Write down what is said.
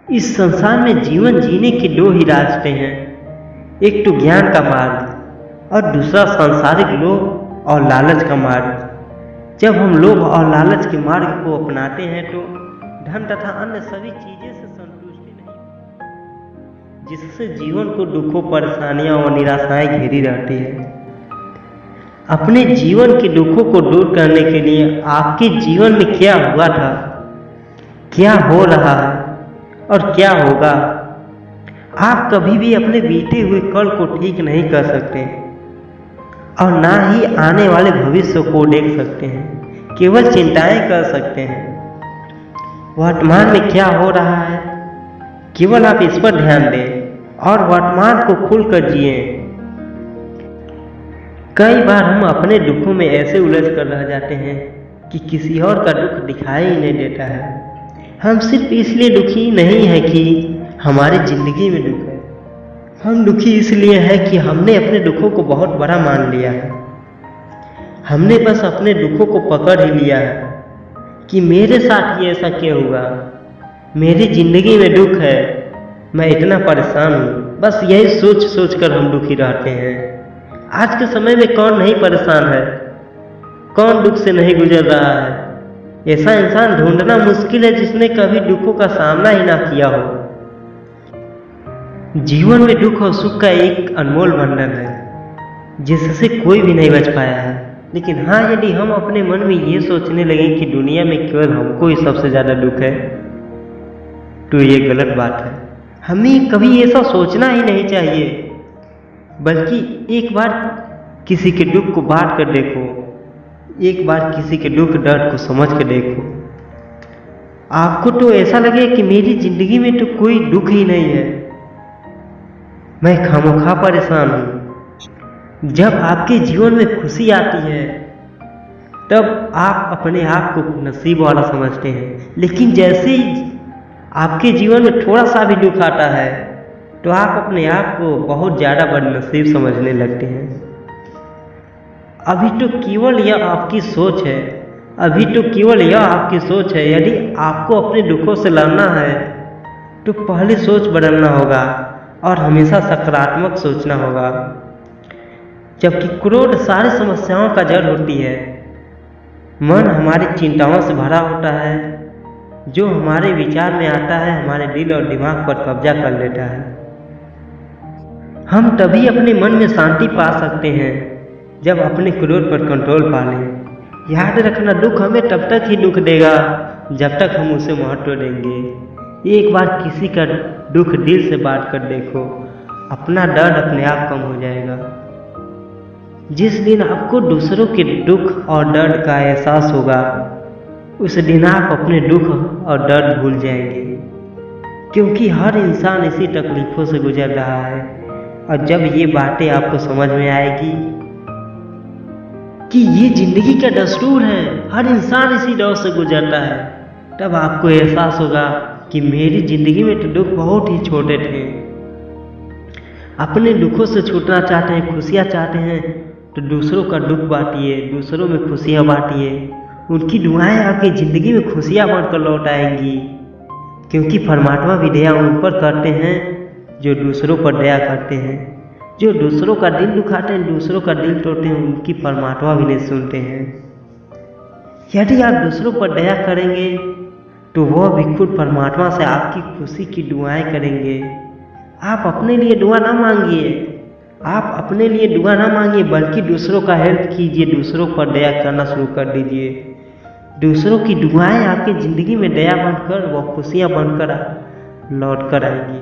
इस संसार में जीवन जीने के दो ही रास्ते हैं, एक तो ज्ञान का मार्ग और दूसरा सांसारिक लोभ और लालच का मार्ग। जब हम लोभ और लालच के मार्ग को अपनाते हैं तो धन तथा अन्य सभी चीजें से संतुष्टि नहीं, जिससे जीवन को दुखों, परेशानियां और निराशाएं घेरी रहती है। अपने जीवन के दुखों को दूर करने के लिए आपके जीवन में क्या हुआ था, क्या हो रहा है और क्या होगा, आप कभी भी अपने बीते हुए कल को ठीक नहीं कर सकते और ना ही आने वाले भविष्य को देख सकते हैं, केवल चिंताएं कर सकते हैं। वर्तमान में क्या हो रहा है, केवल आप इस पर ध्यान दें और वर्तमान को खुलकर जिए। कई बार हम अपने दुखों में ऐसे उलझ कर रह जाते हैं कि किसी और का दुख दिखाई ही नहीं देता है। हम सिर्फ इसलिए दुखी नहीं है कि हमारी जिंदगी में दुख है, हम दुखी इसलिए है कि हमने अपने दुखों को बहुत बड़ा मान लिया है। हमने बस अपने दुखों को पकड़ ही लिया है कि मेरे साथ ही ऐसा क्यों हुआ, मेरी जिंदगी में दुख है, मैं इतना परेशान हूँ। बस यही सोच सोच कर हम दुखी रहते हैं। आज के समय में कौन नहीं परेशान है, कौन दुख से नहीं गुजर रहा है। ऐसा इंसान ढूंढना मुश्किल है जिसने कभी दुखों का सामना ही ना किया हो। जीवन में दुख और सुख का एक अनमोल बंधन है जिससे कोई भी नहीं बच पाया है। लेकिन हाँ, यदि हम अपने मन में ये सोचने लगे कि दुनिया में केवल हमको ही सबसे ज़्यादा दुख है, तो ये गलत बात है। हमें कभी ऐसा सोचना ही नहीं चाहिए, बल्कि एक बार किसी के दुख को बांट कर देखो, एक बार किसी के दुख दर्द को समझ कर देखो। आपको तो ऐसा लगे कि मेरी जिंदगी में तो कोई दुख ही नहीं है, मैं खामोखा परेशान हूँ। जब आपके जीवन में खुशी आती है तब आप अपने आप को नसीब वाला समझते हैं, लेकिन जैसे ही आपके जीवन में थोड़ा सा भी दुख आता है तो आप अपने आप को बहुत ज़्यादा बदनसीब समझने लगते हैं। अभी तो केवल यह आपकी सोच है, अभी तो केवल यह आपकी सोच है। यदि आपको अपने दुखों से लड़ना है तो पहले सोच बदलना होगा और हमेशा सकारात्मक सोचना होगा। जबकि क्रोध सारी समस्याओं का जड़ होती है। मन हमारी चिंताओं से भरा होता है, जो हमारे विचार में आता है हमारे दिल और दिमाग पर कब्जा कर लेता है। हम तभी अपने मन में शांति पा सकते हैं जब अपने क्रोध पर कंट्रोल पा लें। याद रखना, दुख हमें तब तक ही दुख देगा जब तक हम उसे महत्व देंगे। एक बार किसी का दुख दिल से बांट कर देखो, अपना दर्द अपने आप कम हो जाएगा। जिस दिन आपको दूसरों के दुख और दर्द का एहसास होगा, उस दिन आप अपने दुख और दर्द भूल जाएंगे, क्योंकि हर इंसान इसी तकलीफों से गुजर रहा है। और जब ये बातें आपको समझ में आएगी कि ये जिंदगी का दस्तूर है, हर इंसान इसी दौर से गुजरता है, तब आपको एहसास होगा कि मेरी जिंदगी में तो दुख बहुत ही छोटे थे। अपने दुखों से छूटना चाहते हैं, खुशियाँ चाहते हैं, तो दूसरों का दुख बांटिए, दूसरों में खुशियाँ बांटिए। उनकी दुआएं आपकी ज़िंदगी में खुशियाँ बनकर लौट आएंगी, क्योंकि परमात्मा भी दया उन पर करते हैं जो दूसरों पर दया करते हैं। जो दूसरों का दिल दुखाते हैं, दूसरों का दिल तोड़ते हैं, उनकी परमात्मा भी नहीं सुनते हैं। यदि आप दूसरों पर दया करेंगे तो वह भी खुद परमात्मा से आपकी खुशी की दुआएं करेंगे। आप अपने लिए दुआ ना मांगिए, आप अपने लिए दुआ ना मांगिए, बल्कि दूसरों का हेल्प कीजिए, दूसरों पर दया करना शुरू कर दीजिए। दूसरों की दुआएं आपकी ज़िंदगी में दया बनकर, वह खुशियाँ बनकर लौट कर आएंगी।